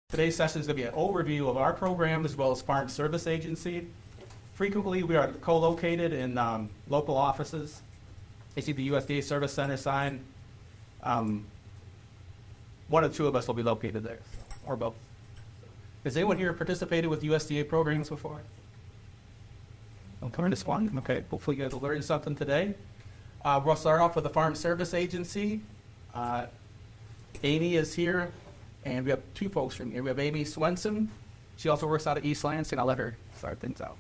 Today's session is going to be an overview of our program as well as Farm Service Agency. Frequently, we are co-located in local offices. You see the USDA Service Center sign. One or two of us will be located there, or both. Has anyone here participated with USDA programs before? Don't turn this one. Okay, hopefully you guys will learn something today. We'll start off with the Farm Service Agency. Amy is here. And we have two folks from here. We have Amy Swenson. She also works out of East Lansing. I'll let her start things out.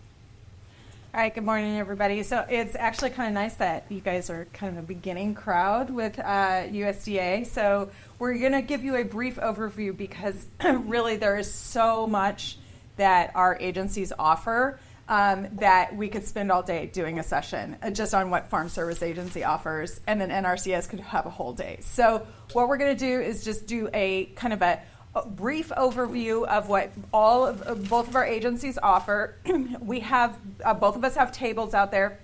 All right, good morning, everybody. So it's actually kind of nice that you guys are kind of a beginning crowd with USDA. So we're going to give you a brief overview because really there is so much that our agencies offer that we could spend all day doing a session just on what Farm Service Agency offers, and then NRCS could have a whole day. So what we're going to do is just do a kind of a brief overview of what both of our agencies offer. We have both of us have tables out there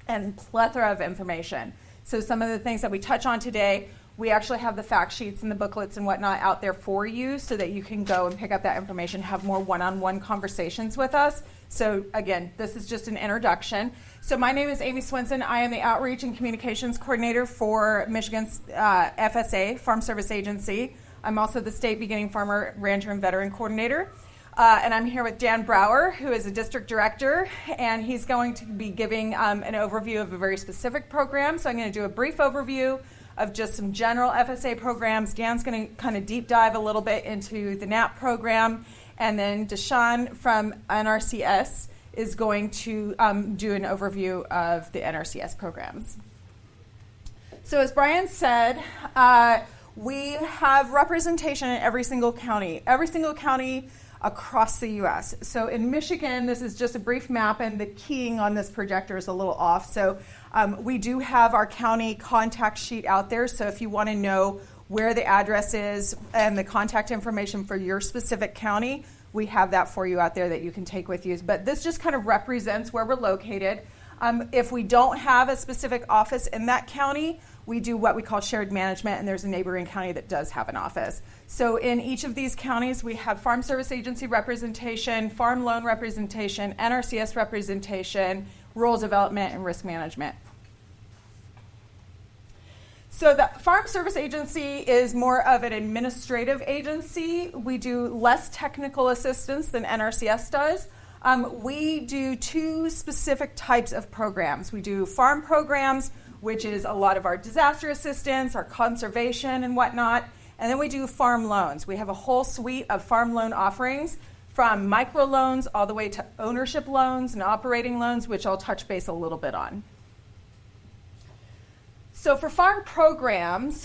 and plethora of information. So some of the things that we touch on today, we actually have the fact sheets and the booklets and whatnot out there for you so that you can go and pick up that information, have more one-on-one conversations with us. So again, this is just an introduction. So my name is Amy Swenson. I am the Outreach and Communications Coordinator for Michigan's FSA, Farm Service Agency. I'm also the State Beginning Farmer, Rancher, and Veteran Coordinator. And I'm here with Dan Brauer, who is a District Director, and he's going to be giving an overview of a very specific program. So I'm going to do a brief overview of just some general FSA programs. Dan's going to kind of deep dive a little bit into the NAP program. And then Deshaun from NRCS is going to do an overview of the NRCS programs. So as Brian said, we have representation in every single county across the U.S. So in Michigan, this is just a brief map, and the keying on this projector is a little off. So we do have our county contact sheet out there. So if you want to know where the address is and the contact information for your specific county, we have that for you out there that you can take with you. But this just kind of represents where we're located. If we don't have a specific office in that county, we do what we call shared management, and there's a neighboring county that does have an office. So in each of these counties, we have Farm Service Agency representation, farm loan representation, NRCS representation, rural development, and risk management. So the Farm Service Agency is more of an administrative agency. We do less technical assistance than NRCS does. We do two specific types of programs. We do farm programs, which is a lot of our disaster assistance, our conservation and whatnot. And then we do farm loans. We have a whole suite of farm loan offerings, from microloans all the way to ownership loans and operating loans, which I'll touch base a little bit on. So for farm programs,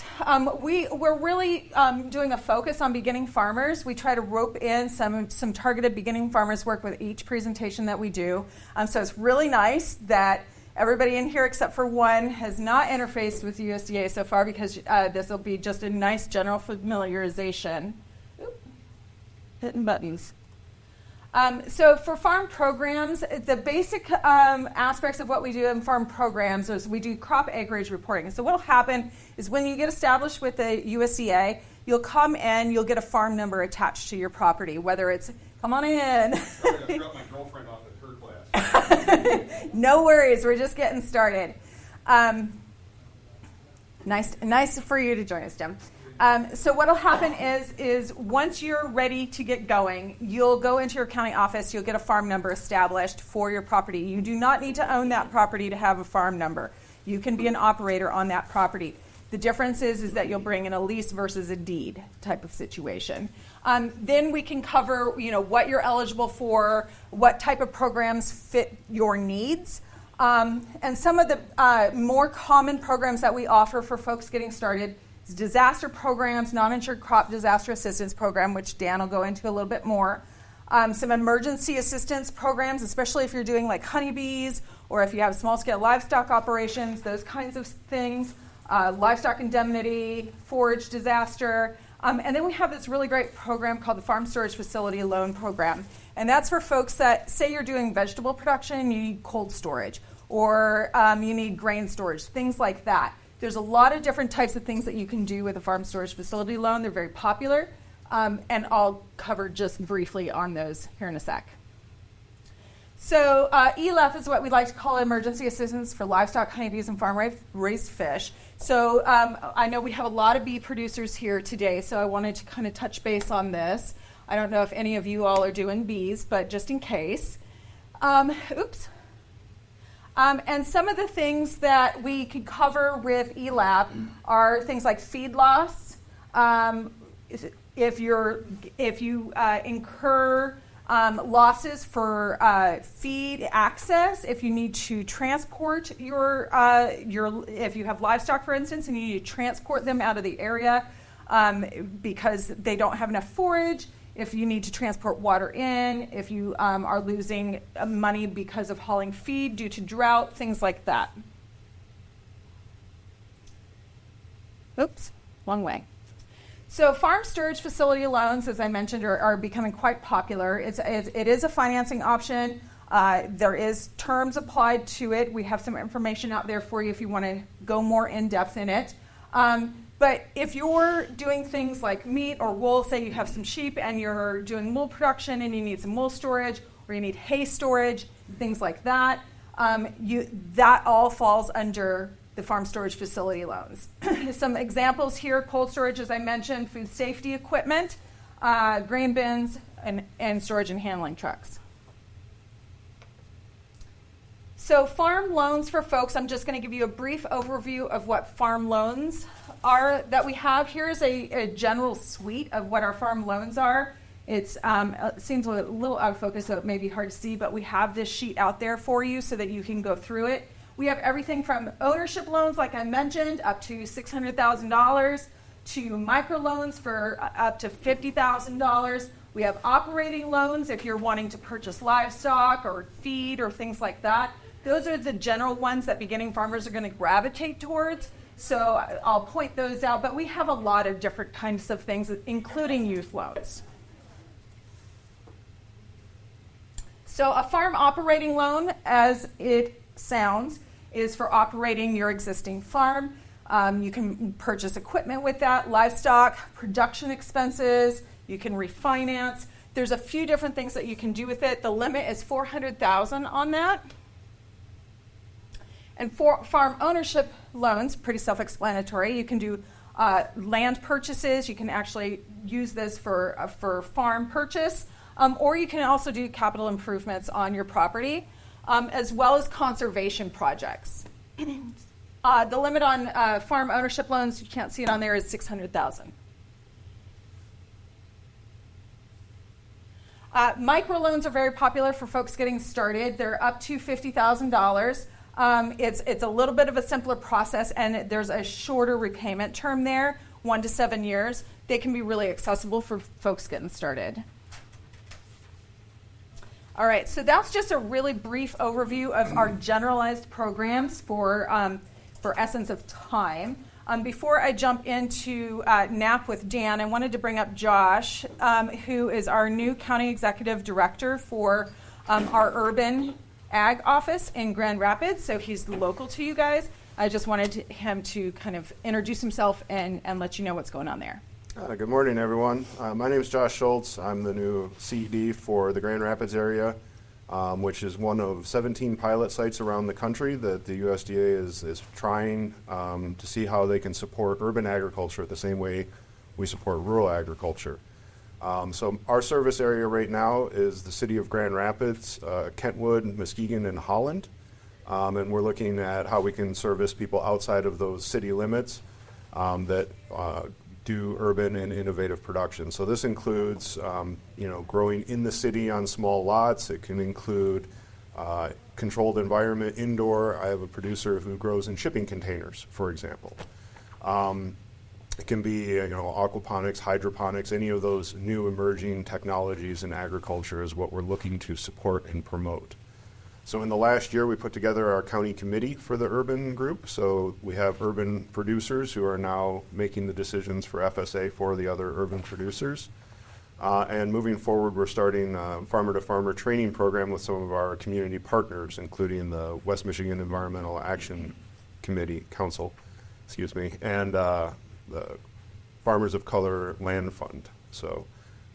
we're really doing a focus on beginning farmers. We try to rope in some targeted beginning farmers work with each presentation that we do. So it's really nice that everybody in here except for one has not interfaced with USDA so far, because this will be just a nice general familiarization. Oop, hitting buttons. So for farm programs, the basic aspects of what we do in farm programs is we do crop acreage reporting. So what will happen is when you get established with the USDA, you'll come in, you'll get a farm number attached to your property, whether it's, come on in. Sorry, I dropped my girlfriend off at her class. No worries, we're just getting started. Nice for you to join us, Jim. So what will happen is once you're ready to get going, you'll go into your county office, you'll get a farm number established for your property. You do not need to own that property to have a farm number. You can be an operator on that property. The difference is that you'll bring in a lease versus a deed type of situation. Then we can cover, what you're eligible for, what type of programs fit your needs. And some of the more common programs that we offer for folks getting started: disaster programs, non-insured crop disaster assistance program, which Dan will go into a little bit more. Some emergency assistance programs, especially if you're doing like honeybees or if you have small-scale livestock operations, those kinds of things. Livestock indemnity, forage disaster. And then we have this really great program called the Farm Storage Facility Loan Program. And that's for folks that, say you're doing vegetable production, you need cold storage, or you need grain storage, things like that. There's a lot of different types of things that you can do with a farm storage facility loan. They're very popular. And I'll cover just briefly on those here in a sec. So ELAF is what we like to call emergency assistance for livestock, honeybees, and farm-raised fish. So I know we have a lot of bee producers here today, so I wanted to kind of touch base on this. I don't know if any of you all are doing bees, but just in case. And some of the things that we could cover with ELAP are things like feed loss. If you incur losses for feed access, if you need to transport if you have livestock, for instance, and you need to transport them out of the area because they don't have enough forage, if you need to transport water in, if you are losing money because of hauling feed due to drought, things like that. Oops, long way. So farm storage facility loans, as I mentioned, are becoming quite popular. It is a financing option. There is terms applied to it. We have some information out there for you if you want to go more in depth in it. But if you're doing things like meat or wool, say you have some sheep and you're doing wool production and you need some wool storage or you need hay storage, things like that, that all falls under the farm storage facility loans. Some examples here: cold storage, as I mentioned, food safety equipment, grain bins, and storage and handling trucks. So farm loans for folks, I'm just going to give you a brief overview of what farm loans are that we have. Here's a general suite of what our farm loans are. It seems a little out of focus, so it may be hard to see, but we have this sheet out there for you so that you can go through it. We have everything from ownership loans, like I mentioned, up to $600,000, to microloans for up to $50,000. We have operating loans if you're wanting to purchase livestock or feed or things like that. Those are the general ones that beginning farmers are going to gravitate towards. So I'll point those out, but we have a lot of different kinds of things, including youth loans. So a farm operating loan, as it sounds, is for operating your existing farm. You can purchase equipment with that, livestock, production expenses, you can refinance. There's a few different things that you can do with it. The limit is $400,000 on that. And for farm ownership loans, pretty self-explanatory. You can do land purchases. You can actually use this for farm purchase, or you can also do capital improvements on your property, as well as conservation projects. The limit on farm ownership loans, you can't see it on there, is $600,000. Microloans are very popular for folks getting started. They're up to $50,000. It's a little bit of a simpler process, and there's a shorter repayment term there, 1 to 7 years. They can be really accessible for folks getting started. All right, so that's just a really brief overview of our generalized programs for essence of time. Before I jump into NAP with Dan, I wanted to bring up Josh, who is our new County Executive Director for our Urban Ag Office in Grand Rapids. So he's local to you guys. I just wanted him to kind of introduce himself and let you know what's going on there. Good morning, everyone. My name is Josh Schultz. I'm the new CED for the Grand Rapids area, which is one of 17 pilot sites around the country that the USDA is trying to see how they can support urban agriculture the same way we support rural agriculture. So our service area right now is the city of Grand Rapids, Kentwood, Muskegon, and Holland. And we're looking at how we can service people outside of those city limits that do urban and innovative production. So this includes, growing in the city on small lots. It can include controlled environment indoor. I have a producer who grows in shipping containers, for example. It can be, aquaponics, hydroponics, any of those new emerging technologies in agriculture is what we're looking to support and promote. So in the last year, we put together our county committee for the urban group. So we have urban producers who are now making the decisions for FSA for the other urban producers. And moving forward, we're starting a farmer-to-farmer training program with some of our community partners, including the West Michigan Environmental Action Council, and the Farmers of Color Land Fund So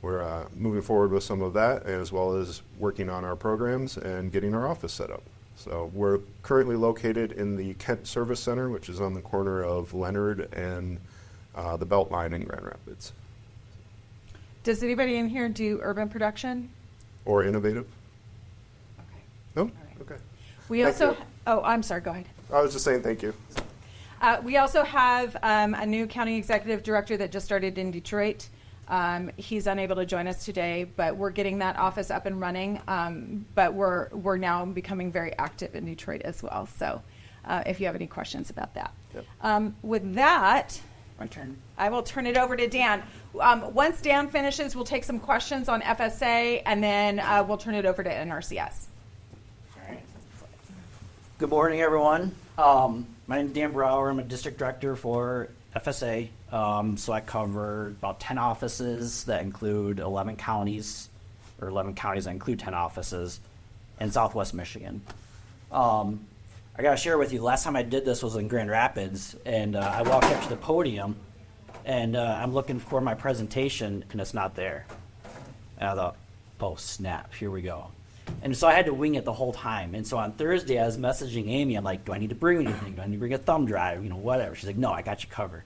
we're moving forward with some of that, as well as working on our programs and getting our office set up. So we're currently located in the Kent Service Center, which is on the corner of Leonard and the Beltline in Grand Rapids. Does anybody in here do urban production? Or innovative? No? right. Okay. We Thank also, you. oh, I'm sorry, go ahead. I was just saying thank you. We also have a new county executive director that just started in Detroit. He's unable to join us today, but we're getting that office up and running. But we're now becoming very active in Detroit as well. So if you have any questions about that. Yep. With that, My turn. I will turn it over to Dan. Once Dan finishes, we'll take some questions on FSA, and then we'll turn it over to NRCS. All right. Good morning, everyone. My name is Dan Brauer. I'm a district director for FSA. So I cover about 10 offices that include 11 counties, or 11 counties that include 10 offices in Southwest Michigan. I got to share with you, last time I did this was in Grand Rapids, and I walked up to the podium, and I'm looking for my presentation, and it's not there. And I thought, oh, snap, here we go. And so I had to wing it the whole time. And so on Thursday, I was messaging Amy. I'm like, do I need to bring anything? Do I need to bring a thumb drive? Whatever. She's like, no, I got you covered.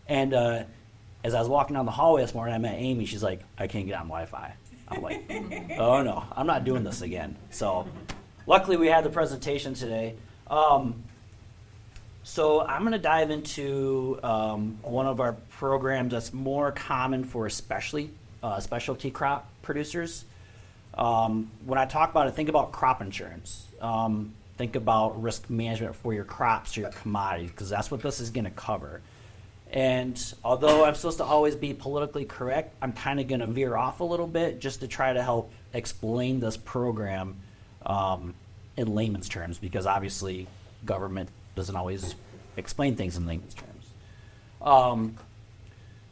And as I was walking down the hallway this morning, I met Amy. She's like, I can't get on Wi-Fi. I'm like, oh, no, I'm not doing this again. So luckily, we had the presentation today. So I'm going to dive into one of our programs that's more common for specialty crop producers. When I talk about it, think about crop insurance. Think about risk management for your crops or your commodities, because that's what this is going to cover. And although I'm supposed to always be politically correct, I'm kind of going to veer off a little bit just to try to help explain this program in layman's terms, because obviously government doesn't always explain things in layman's terms.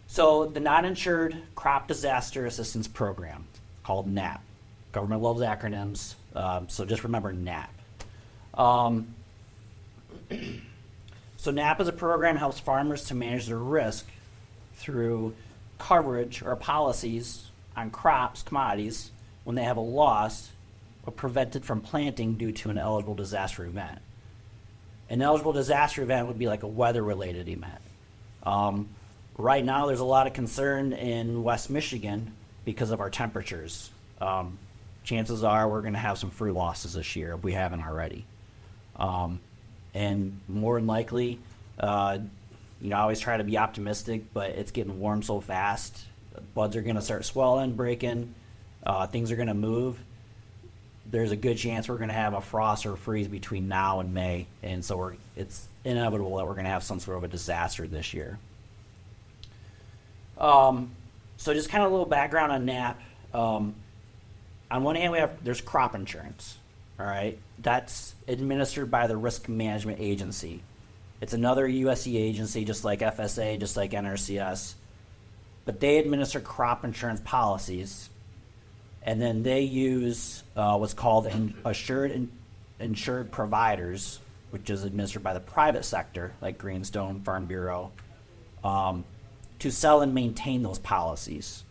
So the Non-Insured Crop Disaster Assistance Program, called NAP. Government loves acronyms, so just remember NAP. So NAP is a program that helps farmers to manage their risk through coverage or policies on crops, commodities, when they have a loss or prevented from planting due to an eligible disaster event. An eligible disaster event would be like a weather-related event. Right now, there's a lot of concern in West Michigan because of our temperatures. Chances are we're going to have some fruit losses this year if we haven't already. And more than likely, I always try to be optimistic, but it's getting warm so fast. Buds are going to start swelling, breaking. Things are going to move. There's a good chance we're going to have a frost or freeze between now and May, and so it's inevitable that we're going to have some sort of a disaster this year. So just kind of a little background on NAP. On one hand, there's crop insurance. All right, that's administered by the Risk Management Agency. It's another USDA agency, just like FSA, just like NRCS, but they administer crop insurance policies. And then they use what's called insured providers, which is administered by the private sector, like Greenstone, Farm Bureau, to sell and maintain those policies.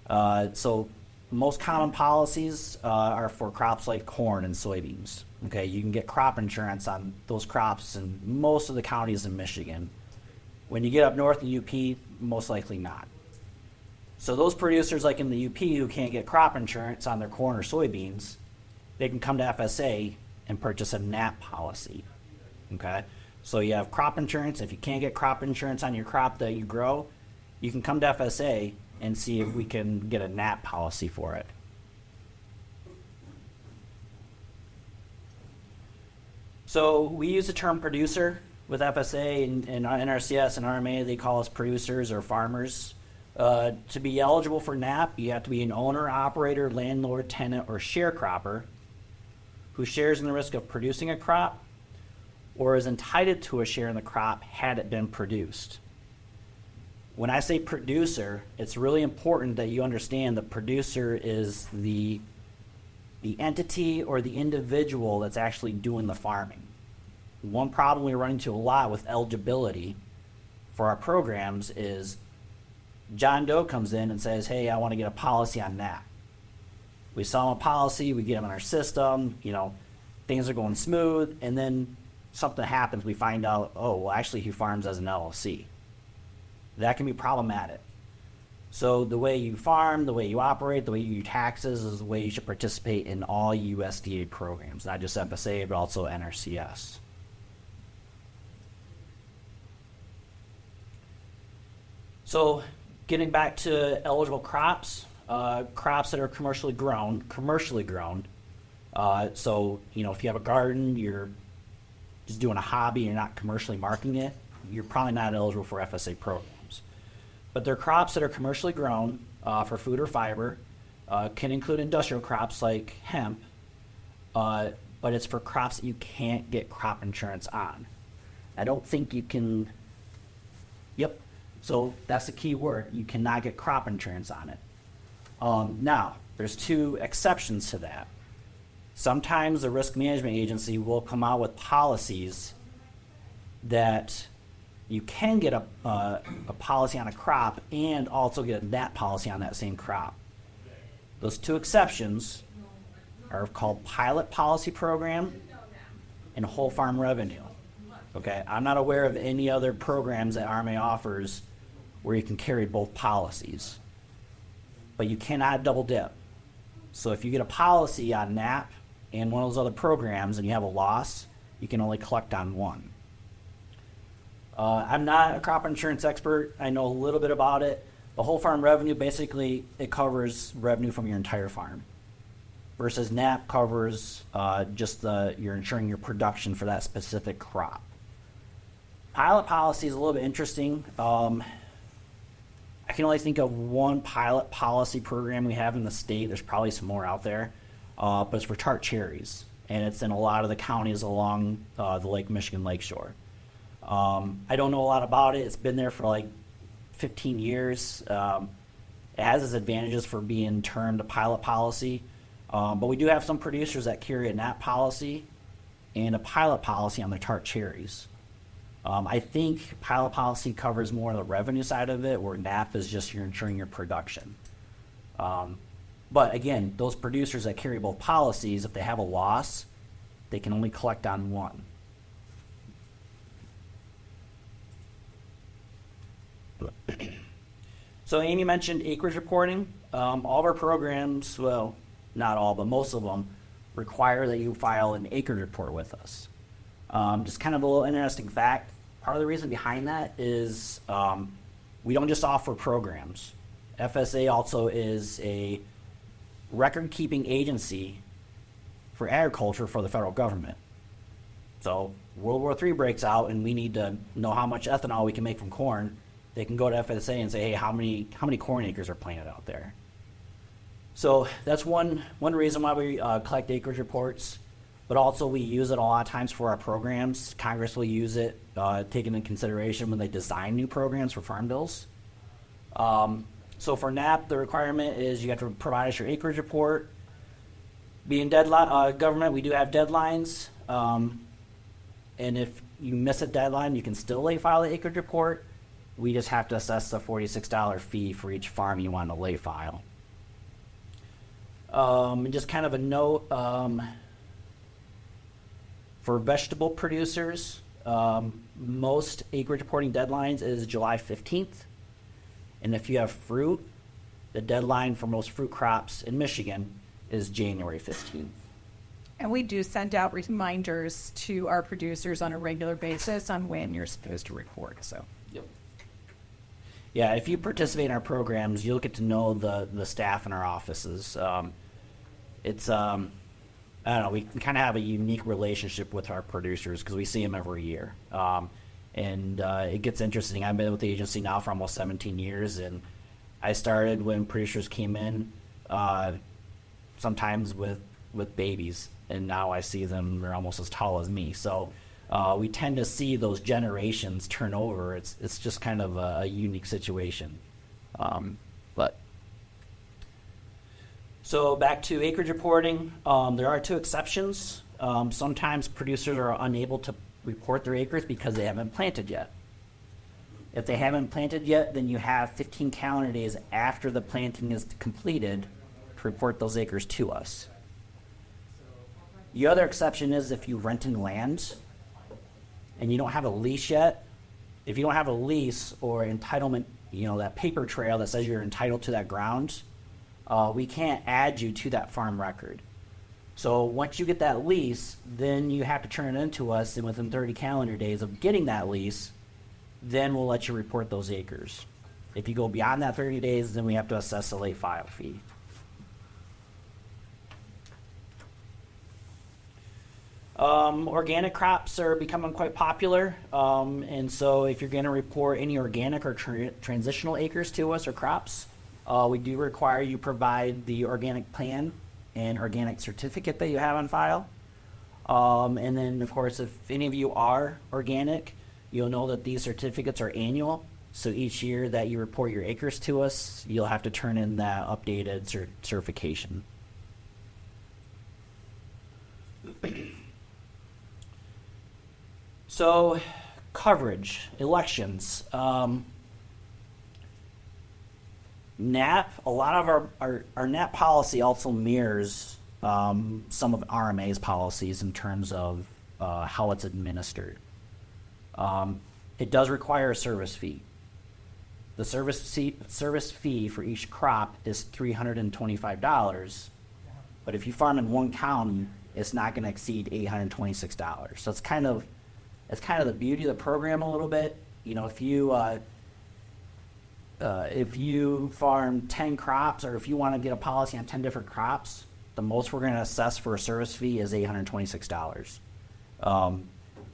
So most common policies are for crops like corn and soybeans. Okay, you can get crop insurance on those crops in most of the counties in Michigan. When you get up north in UP, most likely not. So those producers like in the UP who can't get crop insurance on their corn or soybeans, they can come to FSA and purchase a NAP policy. Okay? So you have crop insurance. If you can't get crop insurance on your crop that you grow, you can come to FSA and see if we can get a NAP policy for it. So we use the term producer with FSA and NRCS and RMA. They call us producers or farmers. To be eligible for NAP, you have to be an owner, operator, landlord, tenant, or sharecropper who shares in the risk of producing a crop or is entitled to a share in the crop had it been produced. When I say producer, it's really important that you understand the producer is the entity or the individual that's actually doing the farming. One problem we run into a lot with eligibility for our programs is John Doe comes in and says, hey, I want to get a policy on that. We sell him a policy, we get him in our system, things are going smooth, and then something happens, we find out, oh, well, actually he farms as an LLC. That can be problematic. So the way you farm, the way you operate, the way you do taxes is the way you should participate in all USDA programs, not just FSA, but also NRCS. So getting back to eligible crops, crops that are commercially grown. So, if you have a garden, you're just doing a hobby, you're not commercially marketing it, you're probably not eligible for FSA programs. But they're crops that are commercially grown for food or fiber, can include industrial crops like hemp, but it's for crops that you can't get crop insurance on. I don't think you can, yep, so that's the key word, you cannot get crop insurance on it. Now, there's two exceptions to that. Sometimes the risk management agency will come out with policies that you can get a policy on a crop and also get that policy on that same crop. Those two exceptions are called pilot policy program and whole farm revenue. Okay, I'm not aware of any other programs that RMA offers where you can carry both policies. But you cannot double dip. So if you get a policy on NAP and one of those other programs and you have a loss, you can only collect on one. I'm not a crop insurance expert. I know a little bit about it. The whole farm revenue, basically, it covers revenue from your entire farm. Versus NAP covers you're insuring your production for that specific crop. Pilot policy is a little bit interesting. I can only think of one pilot policy program we have in the state. There's probably some more out there, but it's for tart cherries, and it's in a lot of the counties along the Lake Michigan lakeshore. I don't know a lot about it. It's been there for like 15 years. It has its advantages for being termed a pilot policy, but we do have some producers that carry a NAP policy and a pilot policy on their tart cherries. I think pilot policy covers more of the revenue side of it, where NAP is just you're ensuring your production. But again, those producers that carry both policies, if they have a loss, they can only collect on one. So Amy mentioned acreage reporting. All of our programs, well, not all, but most of them, require that you file an acreage report with us. Just kind of a little interesting fact. Part of the reason behind that is we don't just offer programs. FSA also is a record-keeping agency for agriculture for the federal government. So World War III breaks out and we need to know how much ethanol we can make from corn. They can go to FSA and say, hey, how many corn acres are planted out there? So that's one reason why we collect acreage reports. But also we use it a lot of times for our programs. Congress will use it, taken into consideration when they design new programs for farm bills. So for NAP, the requirement is you have to provide us your acreage report. Being government, we do have deadlines. And if you miss a deadline, you can still late file the acreage report. We just have to assess the $46 fee for each farm you want to late file. And just kind of a note, for vegetable producers, most acreage reporting deadlines is July 15th. And if you have fruit, the deadline for most fruit crops in Michigan is January 15th. And we do send out reminders to our producers on a regular basis on when you're supposed to report. So. Yep. Yeah, if you participate in our programs, you'll get to know the staff in our offices. It's I don't know, we kind of have a unique relationship with our producers because we see them every year. And it gets interesting. I've been with the agency now for almost 17 years, and I started when producers came in, sometimes with babies, and now I see them, they're almost as tall as me. So we tend to see those generations turn over. It's just kind of a unique situation. So back to acreage reporting, there are two exceptions. Sometimes producers are unable to report their acres because they haven't planted yet. If they haven't planted yet, then you have 15 calendar days after the planting is completed to report those acres to us. The other exception is if you renting land and you don't have a lease yet. If you don't have a lease or entitlement, that paper trail that says you're entitled to that ground, we can't add you to that farm record. So once you get that lease, then you have to turn it into us, and within 30 calendar days of getting that lease, then we'll let you report those acres. If you go beyond that 30 days, then we have to assess a late file fee. Organic crops are becoming quite popular, and so if you're going to report any organic or transitional acres to us or crops, we do require you provide the organic plan and organic certificate that you have on file. And then, of course, if any of you are organic, you'll know that these certificates are annual. So each year that you report your acres to us, you'll have to turn in that updated certification. So, coverage, elections. NAP, a lot of our NAP policy also mirrors some of RMA's policies in terms of how it's administered. It does require a service fee. The service fee for each crop is $325, but if you farm in one county, it's not going to exceed $826. So it's kind of the beauty of the program a little bit. If you farm 10 crops, or if you want to get a policy on 10 different crops, the most we're going to assess for a service fee is $826.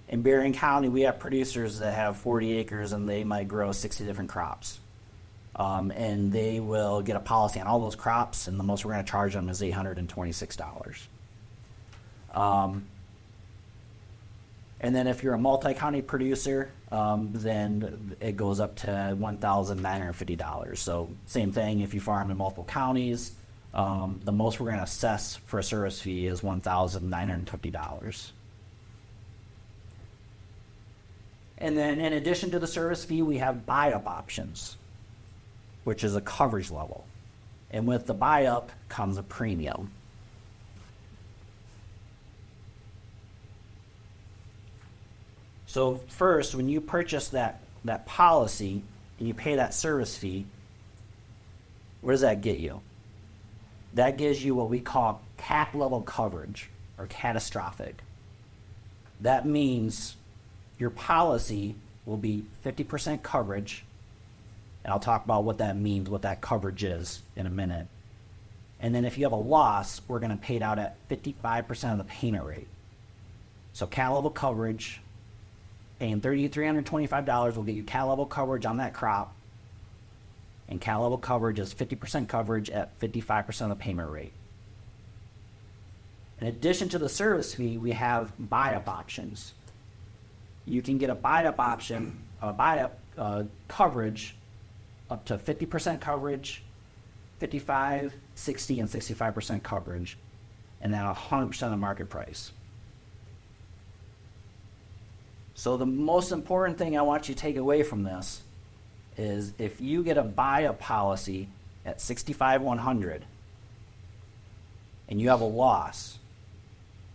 In Berrien County, we have producers that have 40 acres and they might grow 60 different crops. And they will get a policy on all those crops, and the most we're going to charge them is $826. And then if you're a multi-county producer, then it goes up to $1,950. So same thing, if you farm in multiple counties, the most we're going to assess for a service fee is $1,950. And then in addition to the service fee, we have buy-up options, which is a coverage level. And with the buy-up comes a premium. So first, when you purchase that policy and you pay that service fee, what does that get you? That gives you what we call cap level coverage, or catastrophic. That means your policy will be 50% coverage, and I'll talk about what that means, what that coverage is in a minute. And then if you have a loss, we're going to pay it out at 55% of the payment rate. So cat level coverage, paying $325 will get you cat level coverage on that crop, and cat level coverage is 50% coverage at 55% of the payment rate. In addition to the service fee, we have buy-up options. You can get a buy-up option, coverage up to 50% coverage, 55, 60, and 65% coverage, and then 100% of the market price. So the most important thing I want you to take away from this is if you get a buy-up policy at 65-100 and you have a loss,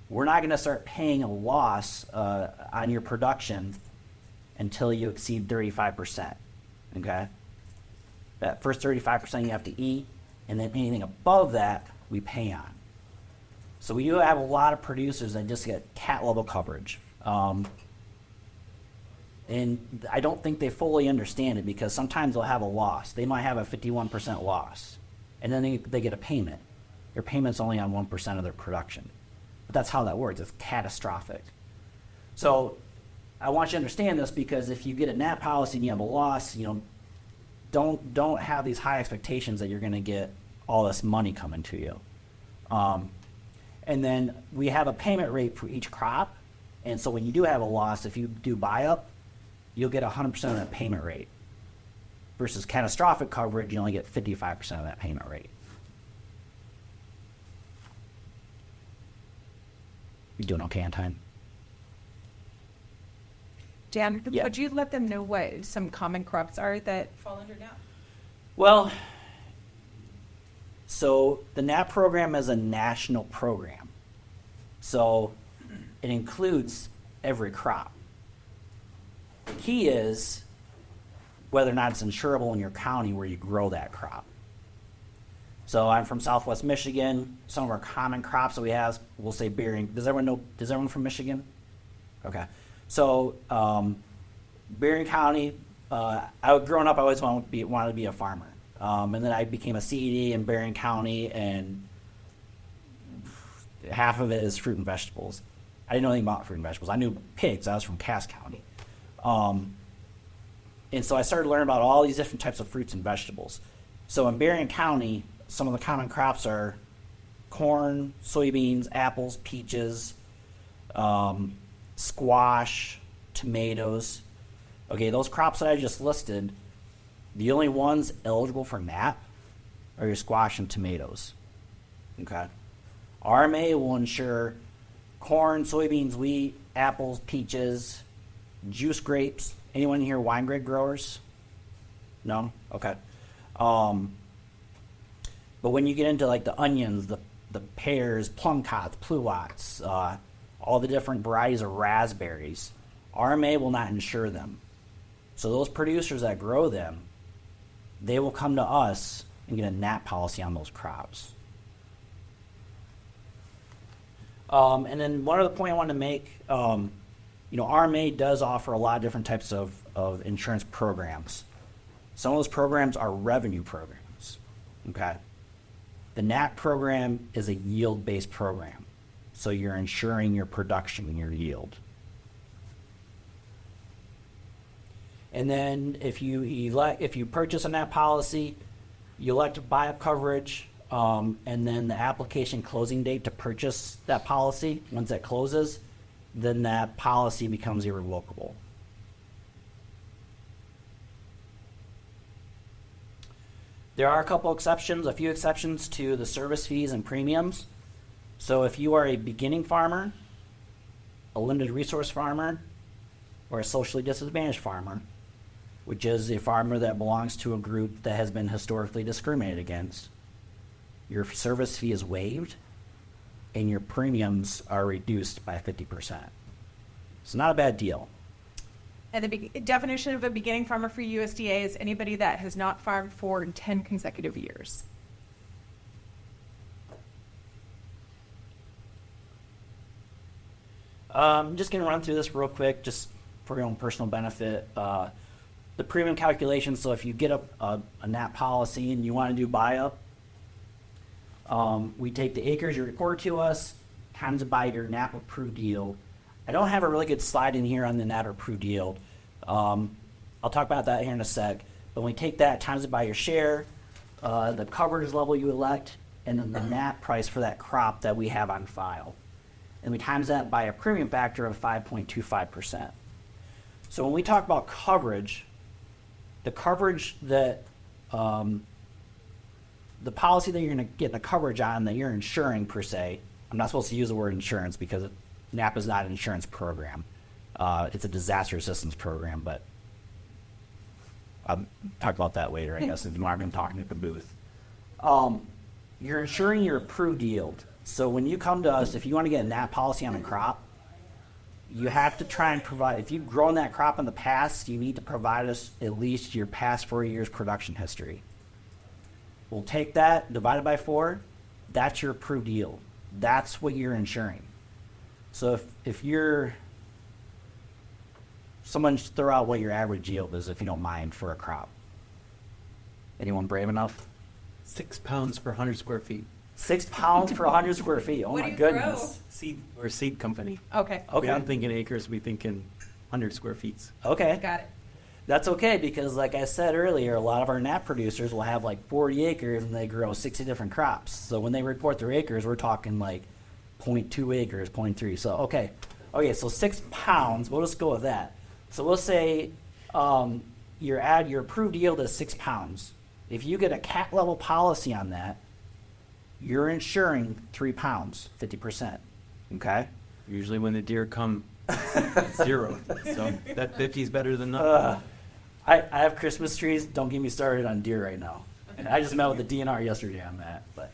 we're not going to start paying a loss on your production until you exceed 35%. Okay? That first 35% you have to eat, and then anything above that we pay on. So we do have a lot of producers that just get cat level coverage. And I don't think they fully understand it, because sometimes they'll have a loss. They might have a 51% loss, and then they get a payment. Their payment's only on 1% of their production. But that's how that works. It's catastrophic. So I want you to understand this, because if you get a NAP policy and you have a loss, don't have these high expectations that you're going to get all this money coming to you. And then we have a payment rate for each crop. And so when you do have a loss, if you do buy-up, you'll get 100% of that payment rate. Versus catastrophic coverage, you only get 55% of that payment rate. You doing okay on time? Dan, Yeah. would you let them know what some common crops are that fall under NAP? Well, so the NAP program is a national program. So it includes every crop. The key is whether or not it's insurable in your county where you grow that crop. So I'm from Southwest Michigan. Some of our common crops that we have, we'll say bearing. Does everyone from Michigan? Okay. So Berrien County, growing up, I always wanted to be a farmer. And then I became a CED in Berrien County, and half of it is fruit and vegetables. I didn't know anything about fruit and vegetables. I knew pigs. I was from Cass County. And so I started learning about all these different types of fruits and vegetables. So in Berrien County, some of the common crops are corn, soybeans, apples, peaches, squash, tomatoes. Okay, those crops that I just listed, the only ones eligible for NAP are your squash and tomatoes. Okay. RMA will insure corn, soybeans, wheat, apples, peaches, juice grapes. Anyone here wine grape growers? No? Okay. But when you get into like the onions, the pears, plum cots, pluots, all the different varieties of raspberries, RMA will not insure them. So those producers that grow them, they will come to us and get a NAP policy on those crops. And then one other point I wanted to make, RMA does offer a lot of different types of insurance programs. Some of those programs are revenue programs, okay? The NAP program is a yield-based program, so you're insuring your production and your yield. And then if you purchase a NAP policy, you elect to buy up coverage, and then the application closing date to purchase that policy, once it closes, then that policy becomes irrevocable. There are a few exceptions to the service fees and premiums. So if you are a beginning farmer, a limited resource farmer, or a socially disadvantaged farmer, which is a farmer that belongs to a group that has been historically discriminated against, your service fee is waived and your premiums are reduced by 50%. It's not a bad deal. And the definition of a beginning farmer for USDA is anybody that has not farmed for 10 consecutive years. I'm just going to run through this real quick, just for your own personal benefit. The premium calculation, so if you get a NAP policy and you want to do buy-up, we take the acres you report to us, times it by your NAP approved yield. I don't have a really good slide in here on the NAP approved yield. I'll talk about that here in a sec. But when we take that, times it by your share, the coverage level you elect, and then the NAP price for that crop that we have on file. And we times that by a premium factor of 5.25%. So when we talk about coverage, the coverage that the policy that you're going to get the coverage on that you're insuring per se, I'm not supposed to use the word insurance because NAP is not an insurance program. It's a disaster assistance program, but I'll talk about that later, I guess, if you want to talking at the booth. You're insuring your approved yield. So when you come to us, if you want to get a NAP policy on a crop, you have to try and provide, if you've grown that crop in the past, you need to provide us at least your past 4 years production history. We'll take that, divide it by 4, that's your approved yield. That's what you're insuring. So if you're, someone should throw out what your average yield is, if you don't mind, for a crop. Anyone brave enough? 6 pounds per 100 square feet. 6 pounds per 100 square feet. Oh What my do you grow? goodness. We're a seed company. Okay. Okay. We don't think in acres, we think in 100 square feet. Okay. Got it. That's okay because, like I said earlier, a lot of our NAP producers will have like 40 acres and they grow 60 different crops. So when they report their acres, we're talking like 0.2 acres, 0.3. So, okay, so 6 pounds, we'll just go with that. So we'll say your approved yield is 6 pounds. If you get a cat level policy on that, you're insuring 3 pounds, 50%. Okay? Usually when the deer come 0. So that 50 is better than nothing. I have Christmas trees. Don't get me started on deer right now. And I just met with the DNR yesterday on that. But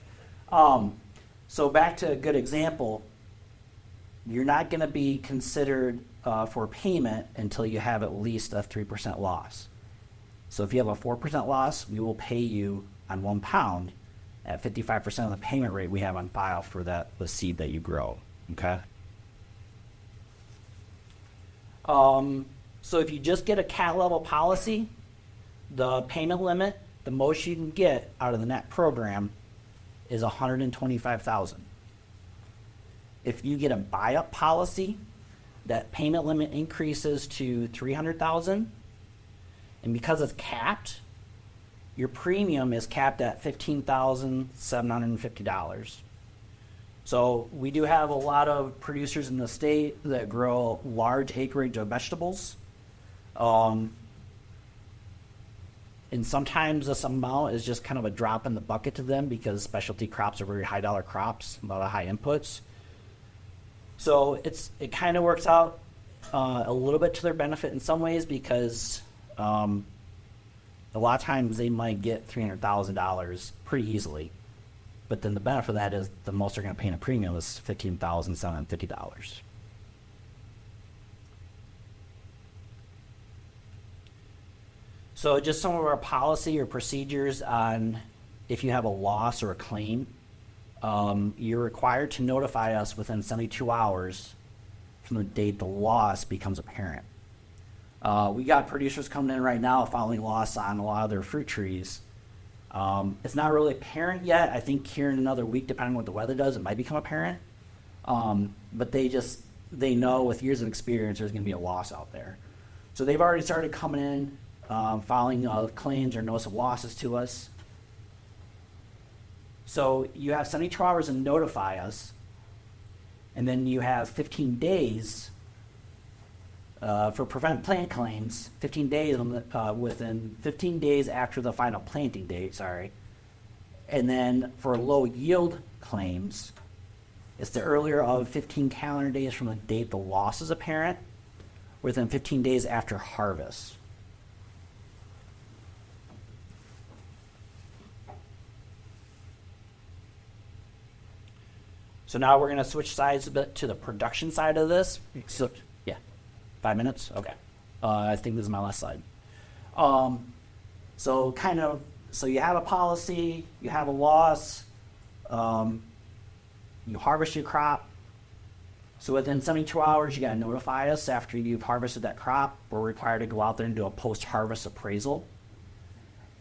so back to a good example. You're not going to be considered for payment until you have at least a 3% loss. So if you have a 4% loss, we will pay you on 1 pound at 55% of the payment rate we have on file for the seed that you grow. Okay. So if you just get a cat level policy, the payment limit, the most you can get out of the net program is $125,000. If you get a buy-up policy, that payment limit increases to $300,000, and because it's capped, your premium is capped at $15,750. So we do have a lot of producers in the state that grow large acreage of vegetables. And sometimes this amount is just kind of a drop in the bucket to them because specialty crops are very high dollar crops, a lot of high inputs. So it kind of works out a little bit to their benefit in some ways because a lot of times they might get $300,000 pretty easily. But then the benefit of that is the most they're going to pay in a premium is $15,750. So just some of our policy or procedures on if you have a loss or a claim. You're required to notify us within 72 hours from the date the loss becomes apparent. We got producers coming in right now filing loss on a lot of their fruit trees. It's not really apparent yet. I think here in another week, depending on what the weather does, it might become apparent. But they know with years of experience there's going to be a loss out there. So they've already started coming in, filing claims or notice of losses to us. So you have 72 hours to notify us, and then you have 15 days for prevent plant claims, 15 days within 15 days after the final planting date, And then for low yield claims, it's the earlier of 15 calendar days from the date the loss is apparent, within 15 days after harvest. So now we're going to switch sides a bit to the production side of this. So, yeah, 5 minutes? Okay. I think this is my last slide. So you have a policy, you have a loss, you harvest your crop. So within 72 hours, you got to notify us after you've harvested that crop. We're required to go out there and do a post-harvest appraisal.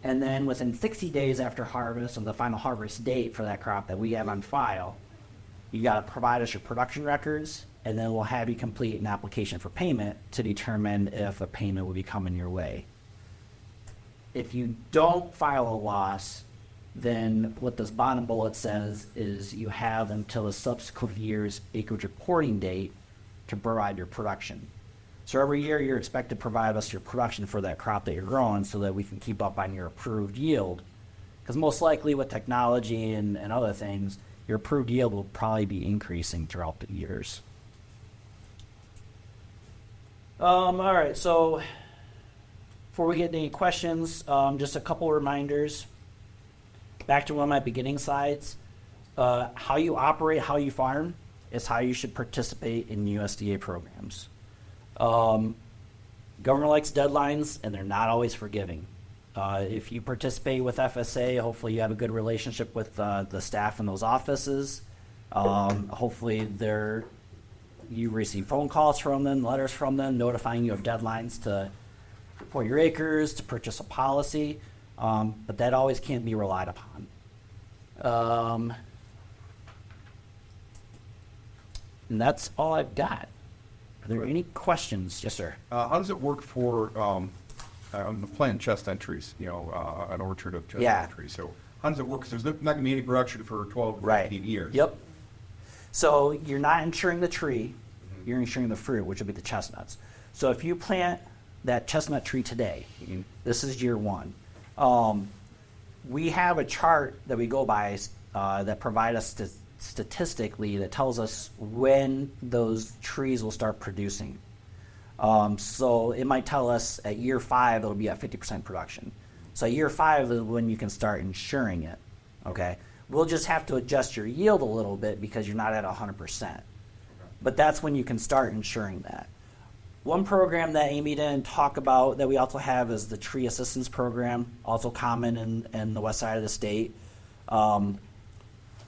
And then within 60 days after harvest, of the final harvest date for that crop that we have on file, you got to provide us your production records, and then we'll have you complete an application for payment to determine if a payment will be coming your way. If you don't file a loss, then what this bottom bullet says is you have until the subsequent year's acreage reporting date to provide your production. So every year you're expected to provide us your production for that crop that you're growing so that we can keep up on your approved yield. Because most likely with technology and other things, your approved yield will probably be increasing throughout the years. All right, so before we get any questions, just a couple reminders. Back to one of my beginning slides. How you operate, how you farm is how you should participate in USDA programs. Government likes deadlines, and they're not always forgiving. If you participate with FSA, hopefully you have a good relationship with the staff in those offices. Hopefully you receive phone calls from them, letters from them, notifying you of deadlines to report your acres, to purchase a policy, but that always can't be relied upon. And that's all I've got. Are there any questions? Yes, sir. How does it work for on the plant chestnut trees? An orchard of chestnut trees. So how does it work? 'Cause there's not going to be any production for 12 or 15 years. Yep. So you're not insuring the tree, you're insuring the fruit, which would be the chestnuts. So if you plant that chestnut tree today, this is year one. We have a chart that we go by that provide us statistically that tells us when those trees will start producing. So it might tell us at year 5 it'll be at 50% production. So year 5 is when you can start insuring it. Okay, we'll just have to adjust your yield a little bit because you're not at 100%. But that's when you can start insuring that. One program that Amy didn't talk about that we also have is the tree assistance program, also common in the west side of the state.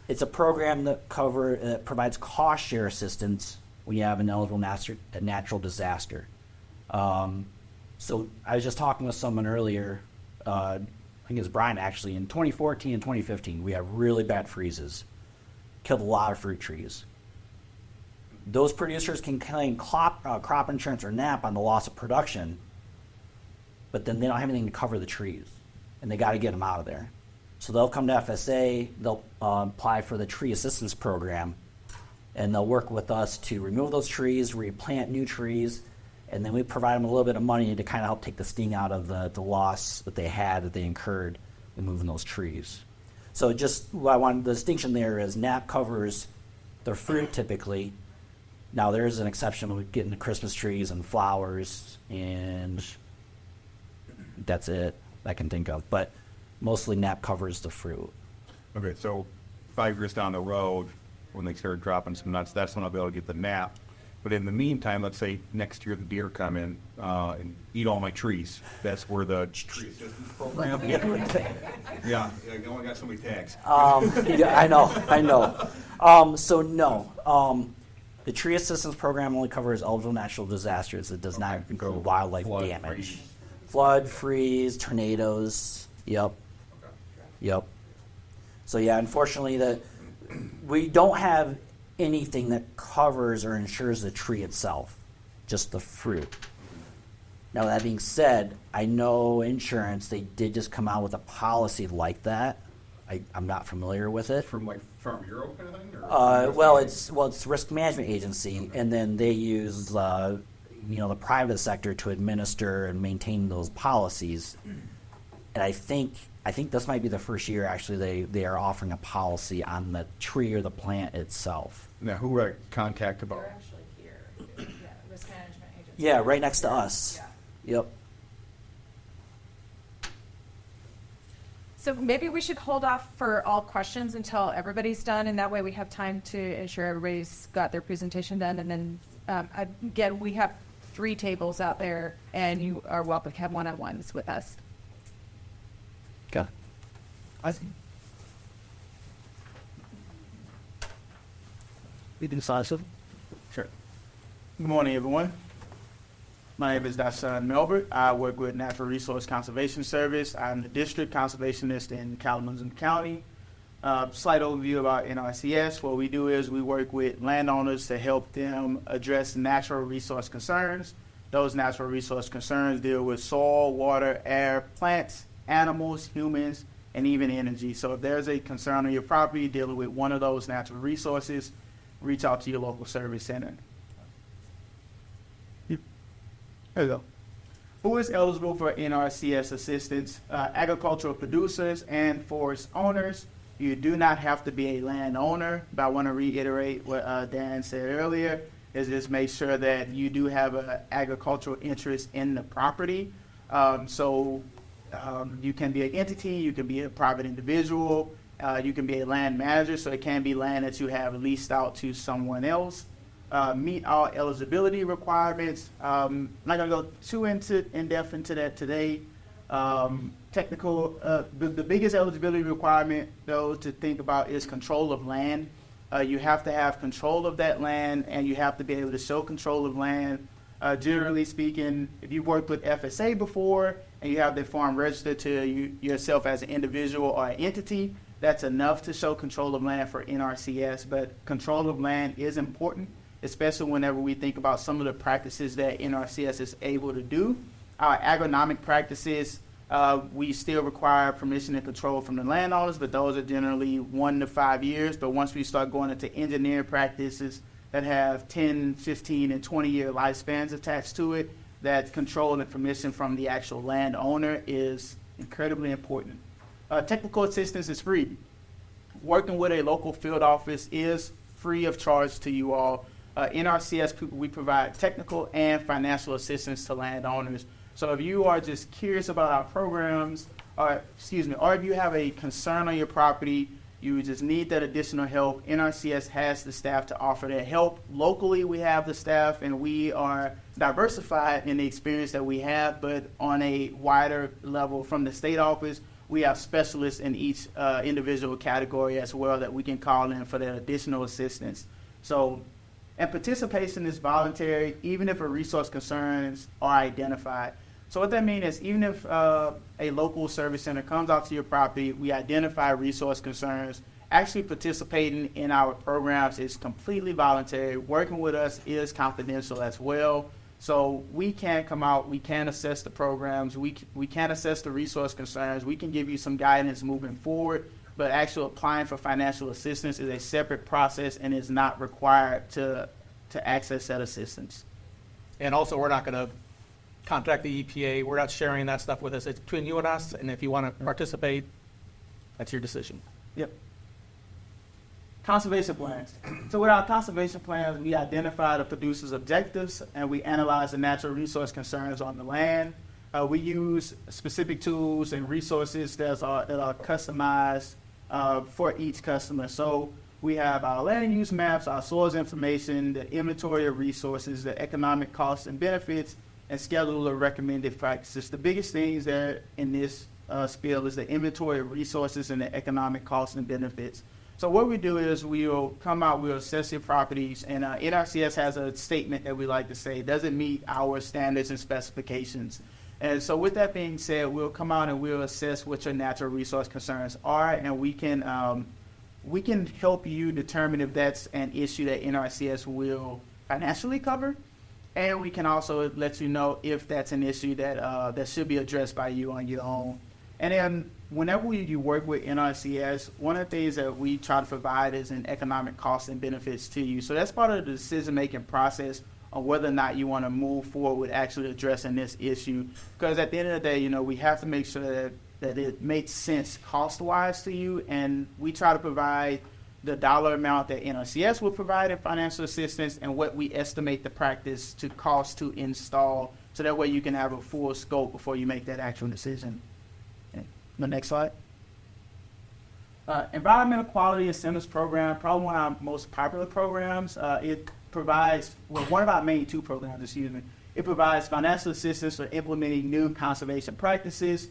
It's a program that provides cost share assistance when you have an eligible natural disaster. So I was just talking with someone earlier, I think it was Brian actually, in 2014 and 2015 we had really bad freezes, killed a lot of fruit trees. Those producers can claim crop insurance or NAP on the loss of production, but then they don't have anything to cover the trees, and they got to get them out of there. So they'll come to FSA, they'll apply for the tree assistance program, and they'll work with us to remove those trees, replant new trees, and then we provide them a little bit of money to kind of help take the sting out of the loss that they incurred in moving those trees. So just what I wanted, the distinction there is NAP covers the fruit typically. Now there is an exception with getting the Christmas trees and flowers, and that's it I can think of. But mostly NAP covers the fruit. Okay, so 5 years down the road, when they start dropping some nuts, that's when I'll be able to get the NAP. But in the meantime, let's say next year the deer come in and eat all my trees. That's where the tree assistance program. Yeah, you only got so many tags. Yeah, I know. So no, the tree assistance program only covers eligible natural disasters. It does not include wildlife Flood, damage. freeze. Flood, freeze, tornadoes. Yep. Okay. Yep. So yeah, unfortunately, we don't have anything that covers or insures the tree itself, just the fruit. Now that being said, I know insurance, they did just come out with a policy like that. I'm not familiar with it. From like Farm Bureau kind of thing? Or Well, it's risk management agency, and then they use the private sector to administer and maintain those policies. And I think this might be the first year actually they are offering a policy on the tree or the plant itself. Now, who would I contact about? They're actually here. Yeah, risk management agency. Yeah, right next to us. Yeah. Yep. So maybe we should hold off for all questions until everybody's done, and that way we have time to ensure everybody's got their presentation done. And then, again, we have 3 tables out there, and you are welcome to have one-on-ones with us. Okay. I see. We decisive. Sure. Good morning, everyone. My name is Dr. Melbert. I work with Natural Resource Conservation Service. I'm the district conservationist in Kalamazoo County. Slight overview about NRCS. What we do is we work with landowners to help them address natural resource concerns. Those natural resource concerns deal with soil, water, air, plants, animals, humans, and even energy. So if there's a concern on your property dealing with one of those natural resources, reach out to your local service center. There you go. Who is eligible for NRCS assistance? Agricultural producers and forest owners. You do not have to be a landowner, but I want to reiterate what Dan said earlier, is just make sure that you do have an agricultural interest in the property. You can be an entity, you can be a private individual, you can be a land manager, so it can be land that you have leased out to someone else. Meet all eligibility requirements. I'm not going to go too in depth into that today. The biggest eligibility requirement, though, to think about is control of land. You have to have control of that land, and you have to be able to show control of land. Generally speaking, if you've worked with FSA before and you have the form registered to yourself as an individual or an entity, that's enough to show control of land for NRCS. But control of land is important, especially whenever we think about some of the practices that NRCS is able to do. Our agronomic practices, we still require permission and control from the landowners, but those are generally 1 to 5 years. But once we start going into engineering practices that have 10, 15, and 20-year lifespans attached to it, that control and permission from the actual landowner is incredibly important. Technical assistance is free. working with a local field office is free of charge to you all. NRCS, we provide technical and financial assistance to landowners. So if you are just curious about our programs, or if you have a concern on your property, you just need that additional help, NRCS has the staff to offer that help. Locally, we have the staff, and we are diversified in the experience that we have, but on a wider level from the state office, we have specialists in each individual category as well that we can call in for that additional assistance. So, and participation is voluntary, even if a resource concerns are identified. So what that means is even if a local service center comes out to your property, we identify resource concerns, actually participating in our programs is completely voluntary. Working with us is confidential as well. So we can come out, we can assess the programs, we can assess the resource concerns, we can give you some guidance moving forward, but actually applying for financial assistance is a separate process and is not required to access that assistance. And also, we're not going to contact the EPA. We're not sharing that stuff with us. It's between you and us, and if you want to participate, that's your decision. Yep. Conservation plans. So with our conservation plans, we identify the producer's objectives and we analyze the natural resource concerns on the land. We use specific tools and resources that are customized for each customer. So we have our land use maps, our soils information, the inventory of resources, the economic costs and benefits, and schedule of recommended practices. The biggest things there in this spiel is the inventory of resources and the economic costs and benefits. So what we do is we'll come out, we'll assess your properties, and NRCS has a statement that we like to say, does it meet our standards and specifications? And so with that being said, we'll come out and we'll assess what your natural resource concerns are, and we can help you determine if that's an issue that NRCS will financially cover. And we can also let you know if that's an issue that should be addressed by you on your own. And then whenever you work with NRCS, one of the things that we try to provide is an economic cost and benefits to you. So that's part of the decision-making process on whether or not you want to move forward with actually addressing this issue. Because at the end of the day, we have to make sure that it makes sense cost-wise to you, and we try to provide the dollar amount that NRCS will provide in financial assistance and what we estimate the practice to cost to install, so that way you can have a full scope before you make that actual decision. Okay. The next slide. Environmental Quality Incentives Program, probably one of our most popular programs. It provides, one of our main two programs, It provides financial assistance for implementing new conservation practices.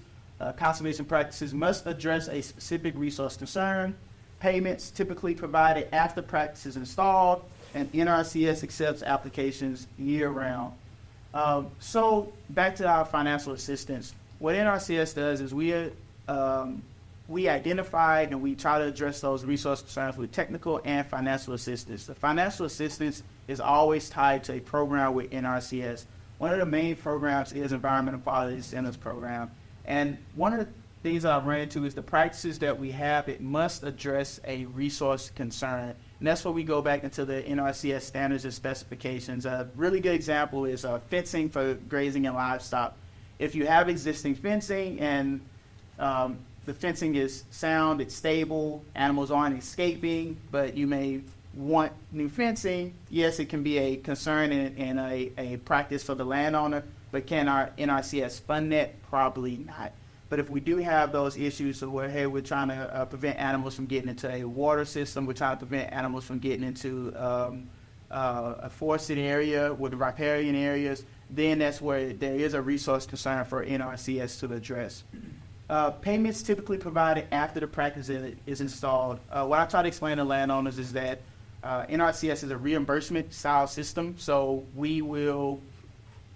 Conservation practices must address a specific resource concern. Payments typically provided after practice is installed, and NRCS accepts applications year-round. So back to our financial assistance. What NRCS does is we identify and we try to address those resource concerns with technical and financial assistance. The financial assistance is always tied to a program with NRCS. One of the main programs is Environmental Quality Incentives Program. And one of the things I've ran into is the practices that we have, it must address a resource concern. And that's where we go back into the NRCS standards and specifications. A really good example is fencing for grazing and livestock. If you have existing fencing and the fencing is sound, it's stable, animals aren't escaping, but you may want new fencing, yes, it can be a concern and a practice for the landowner, but can our NRCS fund that? Probably not. But if we do have those issues of where, hey, we're trying to prevent animals from getting into a water system, we're trying to prevent animals from getting into a forested area with riparian areas, then that's where there is a resource concern for NRCS to address. Payments typically provided after the practice is installed. What I try to explain to landowners is that NRCS is a reimbursement style system, so we will